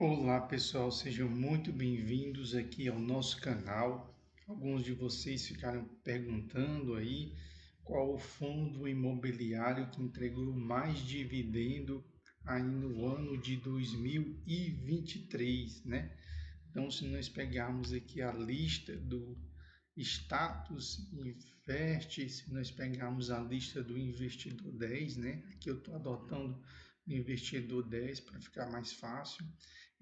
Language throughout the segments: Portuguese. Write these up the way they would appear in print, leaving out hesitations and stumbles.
Olá pessoal, sejam muito bem-vindos aqui ao nosso canal. Alguns de vocês ficaram perguntando aí qual o fundo imobiliário que entregou mais dividendo aí no ano de 2023, né? Então, se nós pegarmos aqui a lista do Status Invest, se nós pegarmos a lista do Investidor 10, né? Aqui eu estou adotando o Investidor 10 para ficar mais fácil.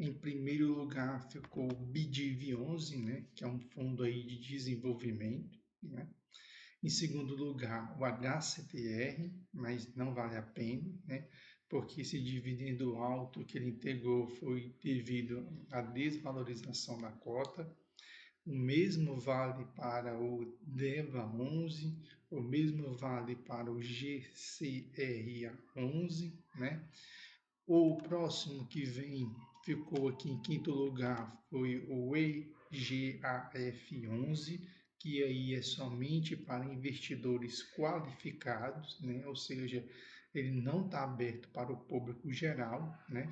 Em primeiro lugar ficou o BDIV 11, né? Que é um fundo aí de desenvolvimento, né? Em segundo lugar, o HCTR, mas não vale a pena, né? Porque esse dividendo alto que ele entregou foi devido à desvalorização da cota. O mesmo vale para o DEVA 11, o mesmo vale para o GCRA 11, né? O próximo que vem ficou aqui em quinto lugar foi o EGAF 11, que aí é somente para investidores qualificados, né? Ou seja, ele não está aberto para o público geral, né?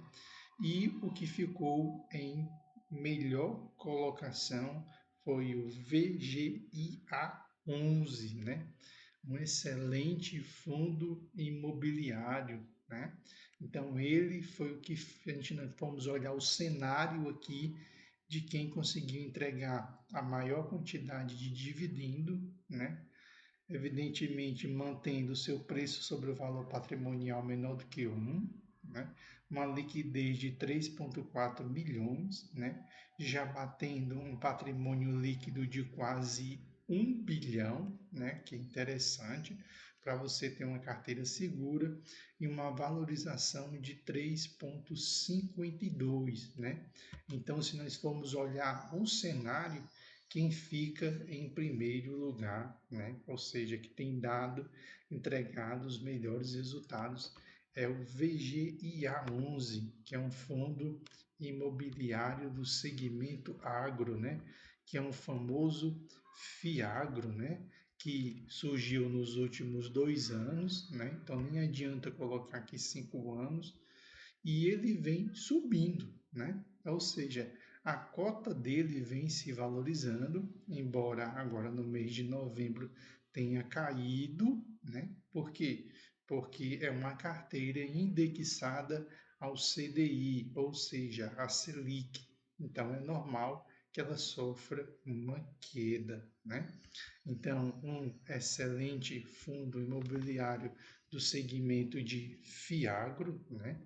E o que ficou em melhor colocação foi o VGIA 11, né? Um excelente fundo imobiliário, né? Então ele foi o que a gente nós fomos olhar o cenário aqui de quem conseguiu entregar a maior quantidade de dividendo, né? Evidentemente mantendo o seu preço sobre o valor patrimonial menor do que 1, né? Uma liquidez de 3,4 milhões, né? Já batendo um patrimônio líquido de quase 1 bilhão, né? Que é interessante para você ter uma carteira segura e uma valorização de 3,52, né? Então, se nós formos olhar o cenário, quem fica em primeiro lugar, né? Ou seja, que tem entregado os melhores resultados, é o VGIA 11, que é um fundo imobiliário do segmento agro, né? Que é um famoso FIAGRO, né? Que surgiu nos últimos 2 anos, né? Então nem adianta colocar aqui 5 anos, e ele vem subindo, né? Ou seja, a cota dele vem se valorizando, embora agora no mês de novembro tenha caído, né? Por quê? Porque é uma carteira indexada ao CDI, ou seja, a Selic. Então é normal que ela sofra uma queda, né? Então, um excelente fundo imobiliário do segmento de Fiagro, né?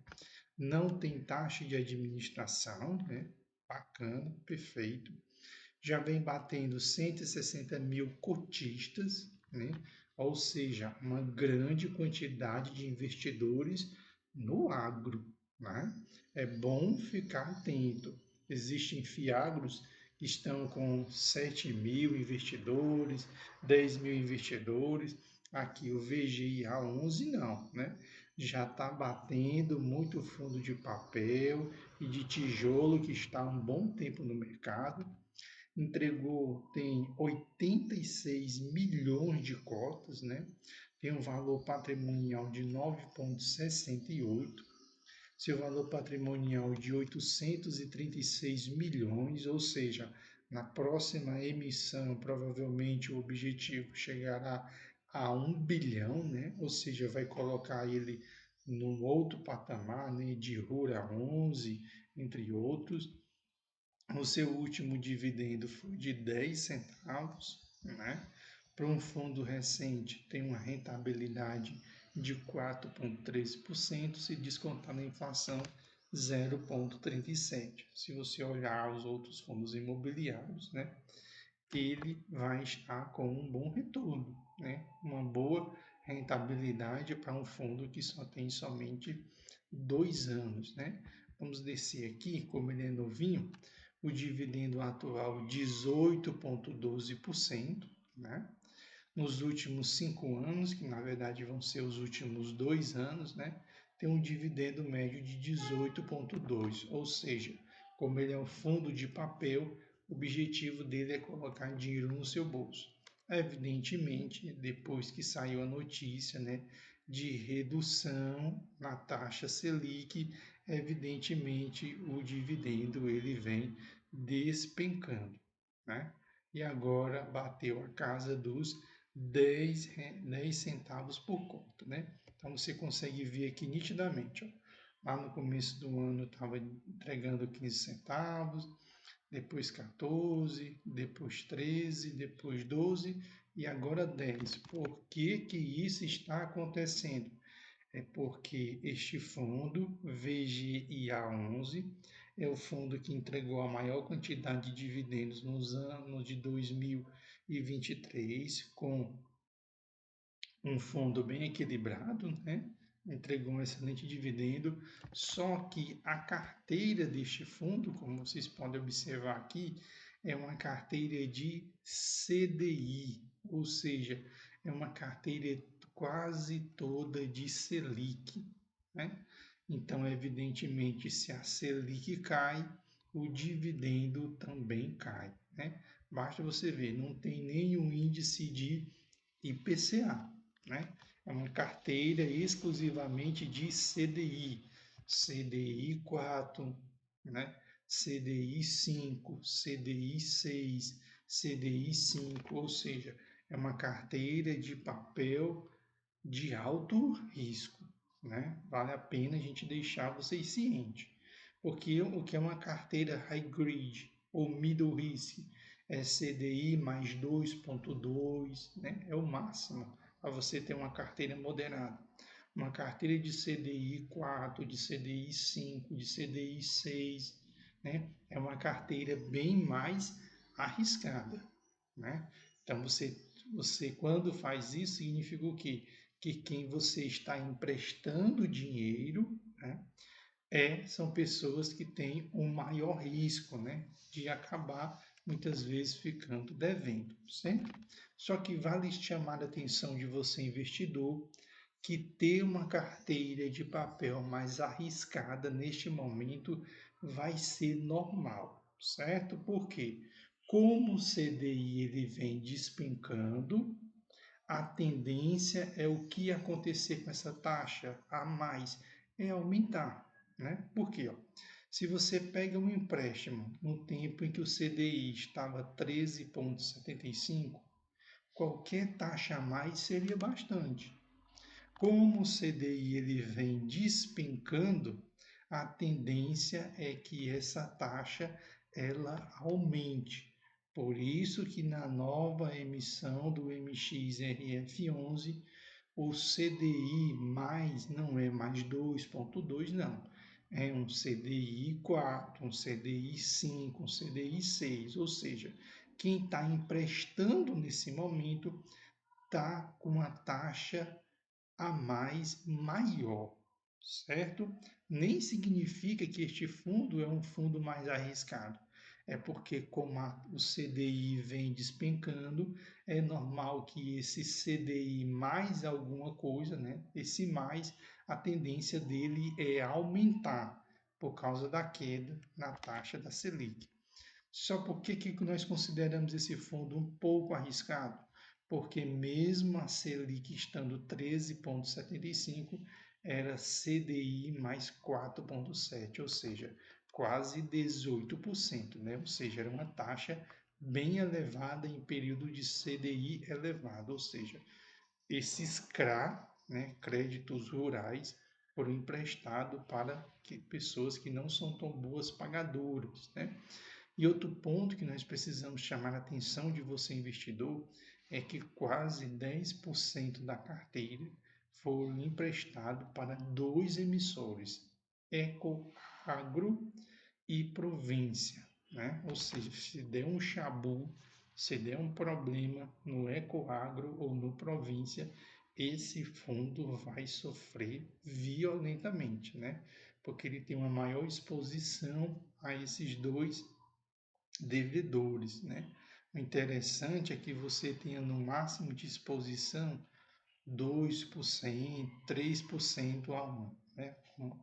Não tem taxa de administração, né? Bacana, perfeito. Já vem batendo 160 mil cotistas, né? Ou seja, uma grande quantidade de investidores no agro, né? É bom ficar atento. Existem fiagros que estão com 7 mil investidores, 10 mil investidores. Aqui o VGIA 11 não, né? Já está batendo muito fundo de papel e de tijolo que está há um bom tempo no mercado. Entregou, tem 86 milhões de cotas, né? Tem um valor patrimonial de 9,68, seu valor patrimonial de 836 milhões, ou seja, na próxima emissão, provavelmente o objetivo chegará a 1 bilhão, né? Ou seja, vai colocar ele num outro patamar, né? De Rura 11, entre outros. O seu último dividendo foi de 10 centavos, né? Para um fundo recente, tem uma rentabilidade de 4,13%, se descontar na inflação, 0,37%. Se você olhar os outros fundos imobiliários, né? Ele vai estar com um bom retorno, né? Uma boa rentabilidade para um fundo que só tem somente 2 anos, né? Vamos descer aqui, como ele é novinho, o dividendo atual 18,12%, né? Nos últimos 5 anos, que na verdade vão ser os últimos 2 anos, né? Tem um dividendo médio de 18,2%, ou seja, como ele é um fundo de papel, o objetivo dele é colocar dinheiro no seu bolso. Evidentemente, depois que saiu a notícia, né, de redução na taxa Selic, evidentemente o dividendo ele vem despencando, né? E agora bateu a casa dos 10 centavos por conta, né? Então você consegue ver aqui nitidamente, ó. Lá no começo do ano estava entregando 15 centavos, depois 14, depois 13, depois 12 e agora 10. Por que que isso está acontecendo? É porque este fundo, VGIA11, é o fundo que entregou a maior quantidade de dividendos nos anos de 2023, com um fundo bem equilibrado, né? Entregou um excelente dividendo, só que a carteira deste fundo, como vocês podem observar aqui, é uma carteira de CDI, ou seja, é uma carteira quase toda de Selic, né? Então, evidentemente, se a Selic cai, o dividendo também cai, né? Basta você ver, não tem nenhum índice de IPCA, né? É uma carteira exclusivamente de CDI, CDI 4, né? CDI 5, CDI 6, CDI 5, ou seja, é uma carteira de papel de alto risco, né? Vale a pena a gente deixar vocês cientes. Porque o que é uma carteira high grade ou middle risk é CDI mais 2,2, né? É o máximo para você ter uma carteira moderada. Uma carteira de CDI 4, de CDI 5, de CDI 6, né? É uma carteira bem mais arriscada, né? Então você quando faz isso significa o quê? Que quem você está emprestando dinheiro, né, são pessoas que têm um maior risco, né, de acabar muitas vezes ficando devendo, certo? Só que vale chamar a atenção de você, investidor, que ter uma carteira de papel mais arriscada neste momento vai ser normal, certo? Porque como o CDI ele vem despencando, a tendência é o que acontecer com essa taxa a mais é aumentar, né? Por quê? Ó? Se você pega um empréstimo no tempo em que o CDI estava 13,75, qualquer taxa a mais seria bastante. Como o CDI ele vem despencando, a tendência é que essa taxa ela aumente. Por isso que na nova emissão do MXRF11, o CDI mais não é mais 2,2, não. É um CDI 4, um CDI 5, um CDI 6. Ou seja, quem está emprestando nesse momento está com a taxa a mais maior, certo? Nem significa que este fundo é um fundo mais arriscado. É porque, como o CDI vem despencando, é normal que esse CDI mais alguma coisa, né? Esse mais, a tendência dele é aumentar por causa da queda na taxa da Selic. Só por que nós consideramos esse fundo um pouco arriscado? Porque mesmo a Selic estando 13,75, era CDI mais 4,7, ou seja, quase 18%, né? Ou seja, era uma taxa bem elevada em período de CDI elevado, ou seja, esses CRA, né, créditos rurais, foram emprestados para pessoas que não são tão boas pagadoras, né? E outro ponto que nós precisamos chamar a atenção de você, investidor, é que quase 10% da carteira foram emprestado para dois emissores, Ecoagro e Província, né? Ou seja, se der um chabu, se der um problema no Ecoagro ou no Província, esse fundo vai sofrer violentamente, né? Porque ele tem uma maior exposição a esses dois devedores, né? O interessante é que você tenha no máximo de exposição 2%, 3% né?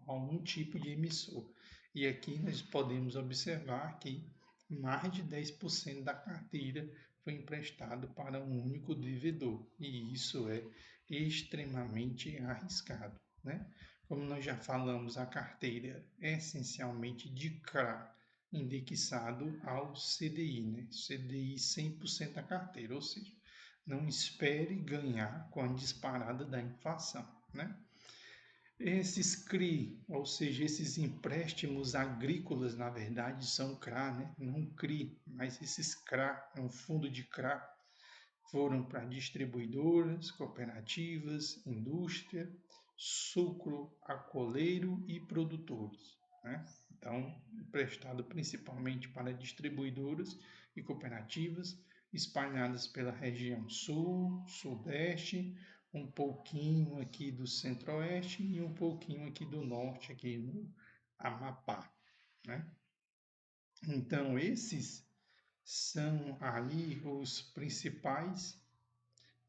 A um tipo de emissor. E aqui nós podemos observar que mais de 10% da carteira foi emprestado para um único devedor. E isso é extremamente arriscado, né? Como nós já falamos, a carteira é essencialmente de CRA, indexado ao CDI, né? CDI 100% da carteira, ou seja, não espere ganhar com a disparada da inflação, né? Esses CRI, ou seja, esses empréstimos agrícolas, na verdade, são CRA, né? Não CRI, mas esses CRA, é um fundo de CRA, foram para distribuidoras, cooperativas, indústria, sucro, acoleiro e produtores, né? Então, emprestado principalmente para distribuidoras e cooperativas espalhadas pela região sul, sudeste, um pouquinho aqui do centro-oeste e um pouquinho aqui do norte, aqui no Amapá, né? Então, esses são ali os principais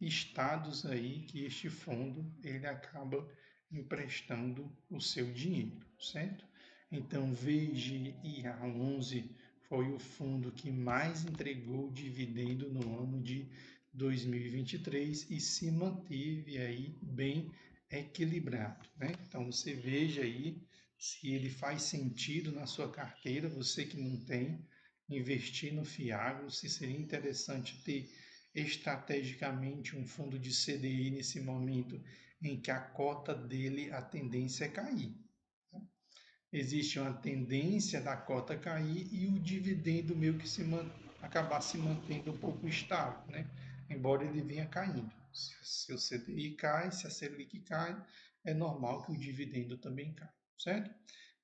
estados aí que este fundo ele acaba emprestando o seu dinheiro, certo? Então, VGIA11 foi o fundo que mais entregou dividendo no ano de 2023 e se manteve aí bem equilibrado, né? Então, você veja aí se ele faz sentido na sua carteira, você que não tem, investir no Fiagro, se seria interessante ter estrategicamente um fundo de CDI nesse momento em que a cota dele, a tendência é cair. Existe uma tendência da cota cair e o dividendo meio que acabar se mantendo um pouco estável, né? Embora ele venha caindo. Se o CDI cai, se a Selic cai, é normal que o dividendo também caia, certo?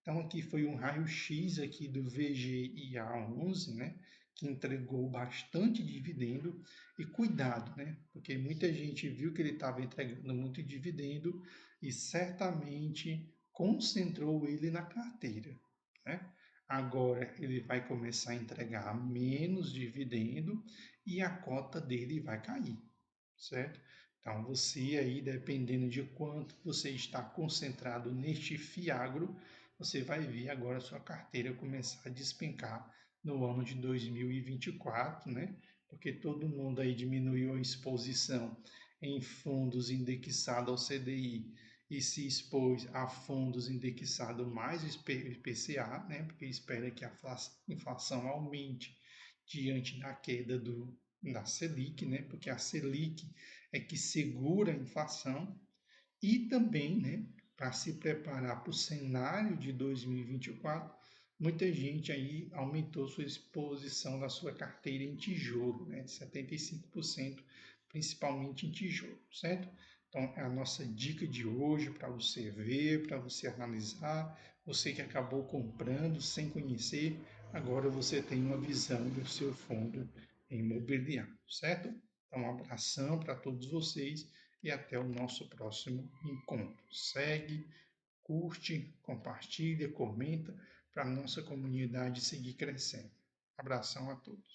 Então aqui foi um raio-x aqui do VGIA11, né, que entregou bastante dividendo e cuidado, né, porque muita gente viu que ele estava entregando muito dividendo e certamente concentrou ele na carteira, né? Agora ele vai começar a entregar menos dividendo e a cota dele vai cair, certo? Então você aí, dependendo de quanto você está concentrado neste Fiagro, você vai ver agora a sua carteira começar a despencar no ano de 2024, né? Porque todo mundo aí diminuiu a exposição em fundos indexados ao CDI e se expôs a fundos indexados mais IPCA, né? Porque espera que a inflação aumente diante da queda da Selic, né? Porque a Selic é que segura a inflação e também, né, para se preparar para o cenário de 2024, muita gente aí aumentou sua exposição da sua carteira em tijolo, né, 75%, principalmente em tijolo, certo? Então, é a nossa dica de hoje para você ver, para você analisar. Você que acabou comprando sem conhecer, agora você tem uma visão do seu fundo imobiliário, certo? Então, um abração para todos vocês e até o nosso próximo encontro. Segue, curte, compartilha, comenta para a nossa comunidade seguir crescendo. Abração a todos.